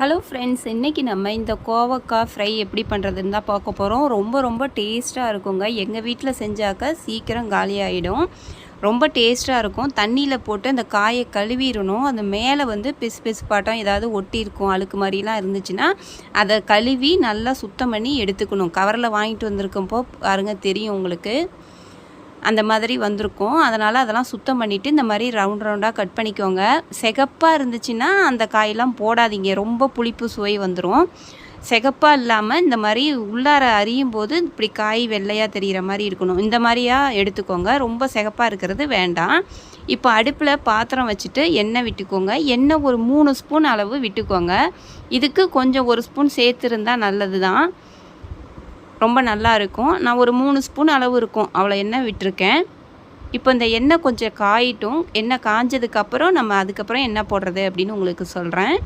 Hello friends, இன்றைக்கி நம்ம இந்த கோவக்காய் ஃப்ரை எப்படி பண்ணுறதுன்னு தான் பார்க்க போகிறோம். ரொம்ப டேஸ்ட்டாக இருக்குங்க. எங்கள் வீட்டில் செஞ்சாக்க சீக்கிரம் காலியாகிடும். ரொம்ப டேஸ்ட்டாக இருக்கும். தண்ணியில் போட்டு அந்த காயை கழுவிடணும். அது மேலே வந்து பிசு பாட்டம் ஏதாவது ஒட்டியிருக்கும், அழுக்கு மாதிரிலாம் இருந்துச்சுன்னா அதை கழுவி நல்லா சுத்தம் பண்ணி எடுத்துக்கணும். கவரில் வாங்கிட்டு வந்திருக்கப்போ பாருங்க, தெரியும் உங்களுக்கு, அந்த மாதிரி வந்திருக்கும். அதனால் அதெல்லாம் சுத்தம் பண்ணிவிட்டு இந்த மாதிரி ரவுண்டாக கட் பண்ணிக்கோங்க. சிகப்பாக இருந்துச்சுன்னா அந்த காயெல்லாம் போடாதீங்க, ரொம்ப புளிப்பு சுவை வந்துடும். சிகப்பாக இல்லாமல் இந்த மாதிரி உள்ளார அரியும் போது இப்படி காய் வெள்ளையாக தெரிகிற மாதிரி இருக்கணும். இந்த மாதிரியாக எடுத்துக்கோங்க. ரொம்ப சிகப்பாக இருக்கிறது வேண்டாம். இப்போ அடுப்பில் பாத்திரம் வச்சுட்டு எண்ணெய் விட்டுக்கோங்க. எண்ணெய் ஒரு 3 ஸ்பூன் அளவு விட்டுக்கோங்க. இதுக்கு கொஞ்சம் 1 ஸ்பூன் சேர்த்துருந்தால் நல்லது தான், ரொம்ப நல்லா இருக்கும். நான் ஒரு 3 ஸ்பூன் அளவு இருக்கும் அவ்வளோ எண்ணெய் விட்டுருக்கேன். இப்போ இந்த எண்ணெய் கொஞ்சம் காயிட்டும். எண்ணெய் காஞ்சதுக்கப்புறம் நம்ம அதுக்கப்புறம் என்ன போடுறது அப்படின்னு உங்களுக்கு சொல்கிறேன்.